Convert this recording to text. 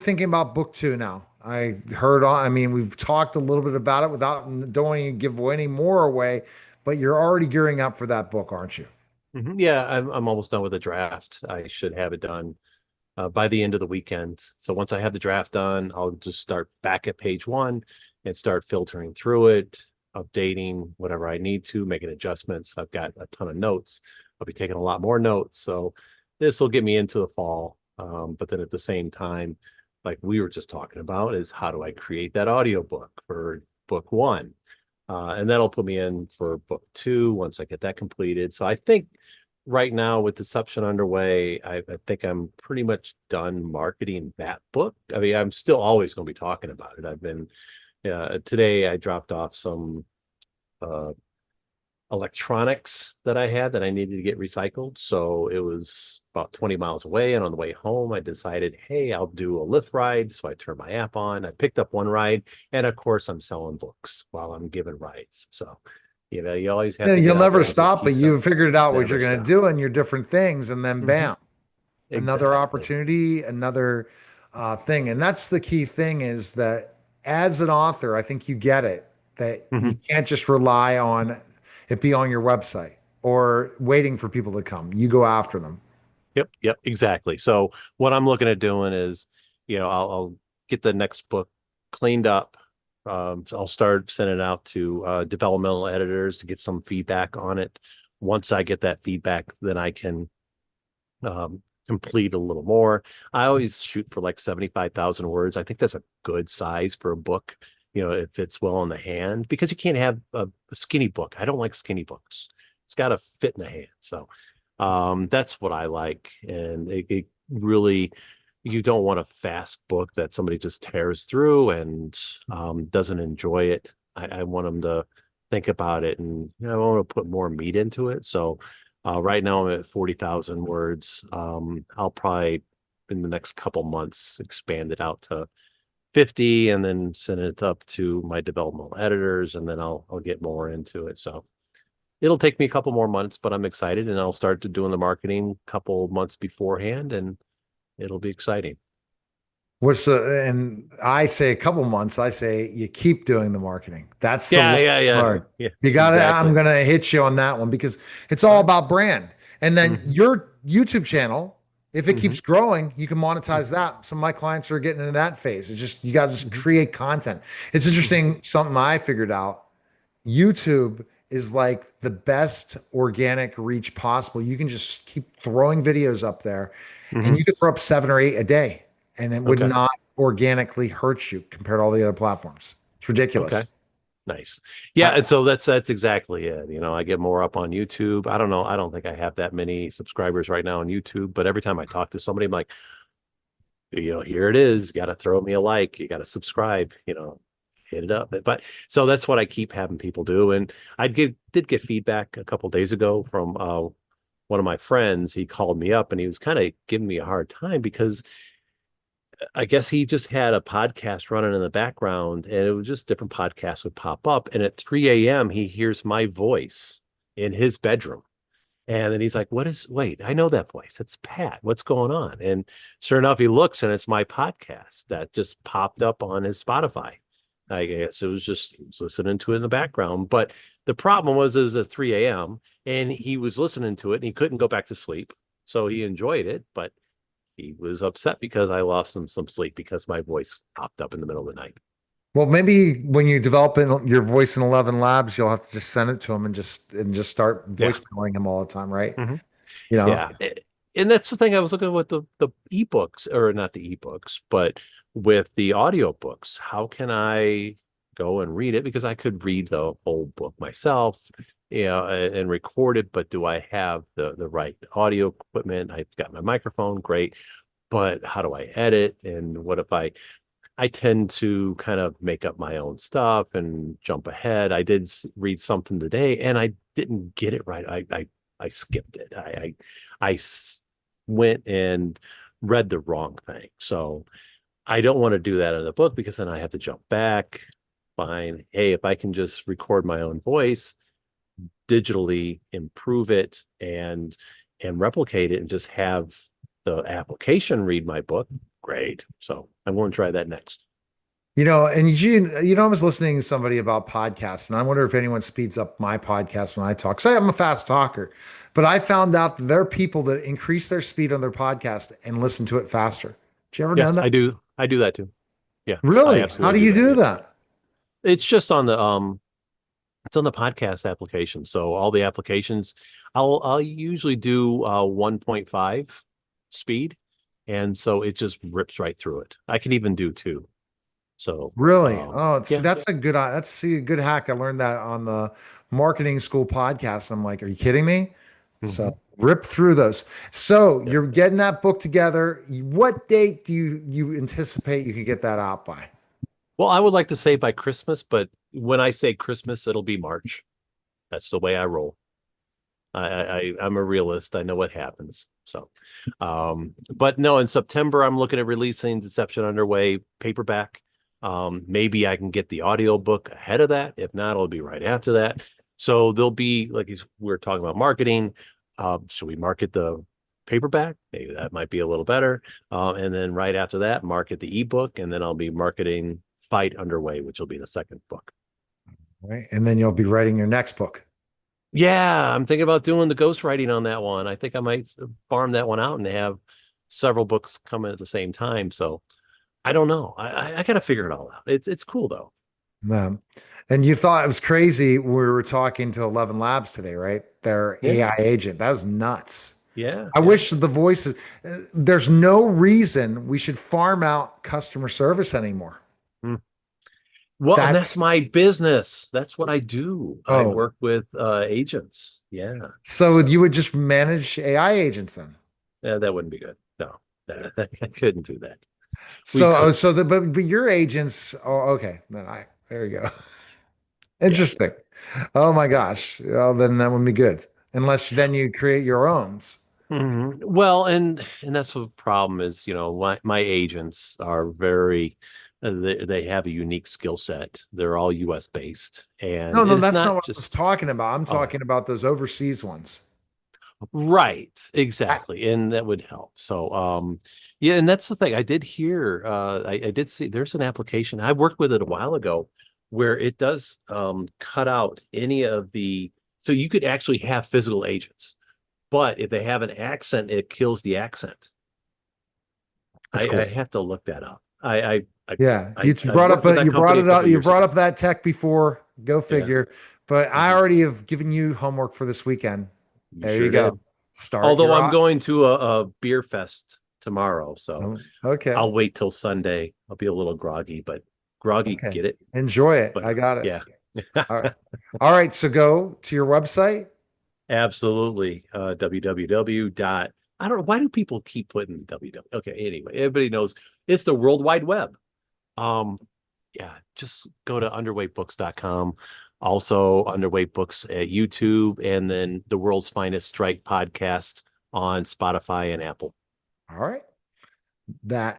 thinking about book two now? I heard on, I mean, we've talked a little bit about it without, don't want to give any more away, but you're already gearing up for that book, aren't you? Yeah, I'm almost done with the draft. I should have it done by the end of the weekend. So once I have the draft done, I'll just start back at page one and start filtering through it, updating whatever I need to, making adjustments. I've got a ton of notes. I'll be taking a lot more notes. So this will get me into the fall. But then at the same time, like we were just talking about, is how do I create that audiobook for book one? And that'll put me in for book two once I get that completed. So I think right now with Deception underway, I think I'm pretty much done marketing that book. I mean, I'm still always going to be talking about it. I've been today I dropped off some uh, electronics that I had that I needed to get recycled. So it was about 20 miles away. And on the way home, I decided, hey, I'll do a Lyft ride. So I turned my app on. I picked up one ride. And of course, I'm selling books while I'm giving rides. So, you always have Yeah, to get you'll out never there and just stop, keep but you selling. figured out what Never you're going to stop. do and your different things, and then Hmm. bam, another Exactly. opportunity, another thing. And that's the key thing is that as an author, I think you get it that you Hmm. can't just rely on it be on your website or waiting for people to come. You go after them. Yep, exactly. So what I'm looking at doing is, I'll get the next book cleaned up. So I'll start sending it out to developmental editors to get some feedback on it. Once I get that feedback, then I can complete a little more. I always shoot for like 75,000 words. I think that's a good size for a book. It fits well in the hand because you can't have a skinny book. I don't like skinny books. It's got to fit in the hand. So that's what I like. And it really, you don't want a fast book that somebody just tears through and doesn't enjoy it. I want them to think about it and I want to put more meat into it. So right now I'm at 40,000 words. I'll probably in the next couple months expand it out to 50 and then send it up to my developmental editors and then I'll get more into it. So it'll take me a couple more months, but I'm excited and I'll start to doing the marketing a couple months beforehand and it'll be exciting. And I say a couple months, I say you keep doing the marketing. That's the Yeah, yeah, lesson yeah. learned. Yeah, You got to, I'm exactly. going to hit you on that one because it's All all right. about brand. And then Mm-hmm. your YouTube channel, if it Mm-hmm. keeps growing, you can Mm-hmm. monetize that. Some of my clients are getting into that phase. It's just, you got to just Mm-hmm. create content. It's Mm-hmm. interesting. Something I figured out YouTube is like the best organic reach possible. You can just keep throwing videos up there and Mm-hmm. you could throw up 7 or 8 a day and it would Okay. not organically hurt you compared to all the other platforms. It's Okay. ridiculous. Nice. Yeah, and I, so that's exactly it. I get more up on YouTube. I don't know. I don't think I have that many subscribers right now on YouTube, but every time I talk to somebody, I'm like, here it is. You got to throw me a like. You got to subscribe. Hit it up. But so that's what I keep having people do. And did get feedback a couple days ago from one of my friends. He called me up and he was kind of giving me a hard time because I guess he just had a podcast running in the background and it was just different podcasts would pop up. And at 3 a.m., he hears my voice in his bedroom. And then he's like, wait, I know that voice. It's Pat. What's going on? And sure enough, he looks and it's my podcast that just popped up on his Spotify. I guess he was listening to it in the background. But the problem was it was at 3 a.m. and he was listening to it and he couldn't go back to sleep. So he enjoyed it, but he was upset because I lost him some sleep because my voice popped up in the middle of the night. well, maybe when you develop your voice in 11 labs, you'll have to just send it to him and just start Yeah. voicemailing him all the time, right? Hmm. You know, Yeah. And that's the thing I was looking with the ebooks or not the ebooks, but with the audiobooks. How can I go and read it? Because I could read the whole book myself, and record it, but do I have the right audio equipment? I've got my microphone, great. But how do I edit? And what if I tend to kind of make up my own stuff and jump ahead. I did read something today and I didn't get it right. I skipped it. Went and read the wrong thing. So I don't want to do that in the book because then I have to jump back. Fine. Hey, if I can just record my own voice, digitally improve it and replicate it and just have the application read my book, great. So I want to try that next. And I was listening to somebody about podcasts, and I wonder if anyone speeds up my podcast when I talk. Say I'm a fast talker, but I found out that there are people that increase their speed on their podcast and listen to it faster. Did you ever know Yes, that? I do. I do that too. Yeah, I Really? How absolutely do do you that. do Yeah. that? It's just on the it's on the podcast application. So all the applications, I'll usually do 1.5 speed. And so it just rips right through it. I can even do two. So Really? Oh, see, yeah. that's a good hack. I learned that on the marketing school podcast. I'm like, are you kidding me? So Hmm. rip through those. So Yeah. you're getting that book together. What date do you anticipate you can get that out by? Well, I would like to say by Christmas, but when I say Christmas, it'll be March. That's the way I roll. I'm a realist. I know what happens. So, but no, in September, I'm looking at releasing Deception Underway paperback. Maybe I can get the audio book ahead of that. If not, it'll be right after that. So there'll be, like we are talking about marketing. Should we market the paperback? Maybe that might be a little better. And then right after that, market the ebook, and then I'll be marketing Fight Underway, which will be the second book. Right. And then you'll be writing your next book. Yeah, I'm thinking about doing the ghostwriting on that one. I think I might farm that one out and have several books coming at the same time. So I don't know. I got to figure it all out. It's cool though. Um, and you thought it was crazy. We were talking to 11 Labs today, right? Their Yeah, AI agent. That was nuts. yeah, I yeah. wish the voices, there's no reason we should farm out customer service anymore. Hmm. Well, and that's That's, my business. That's what I do. I oh, work with agents. Yeah. so So you would just manage AI agents then. yeah, that wouldn't be good. No, I couldn't do that. We So, couldn't. so but your agents, oh, okay. There you go. Yeah. Interesting. Oh my gosh. Well, then that would be good. Unless then you create your own. Well, and that's the problem is, my agents are very they have a unique skill set. They're all US based, No, and no, it's that's not not what I was just talking about. I'm oh, talking about those overseas ones. right, I, exactly, and that would help. So yeah, and that's the thing. I did hear I did see there's an application. I worked with it a while ago where it does cut out any of the so you could actually have physical agents. But if they have an accent, it kills the accent. that's I cool. have to look that up. Yeah, I've worked with that you brought company a it up, couple you years brought ago. up that tech before. Go Yeah. figure. But I Mhm. already have given you homework for this weekend. You There you sure go. did. Start Although your I'm going to a beer fest tomorrow, so okay. I'll wait till Sunday. I'll be a little groggy, but groggy, Okay. get it? Enjoy it. But I got it. yeah. All right. All right. So go to your website. Absolutely. www dot I don't know why do people keep putting www. Okay, anyway, everybody knows it's the World Wide Web. Um, yeah, just go to underweightbooks.com. Also, Underweight Books at YouTube, and then the World's Finest Strike podcast on Spotify and Apple. All right. That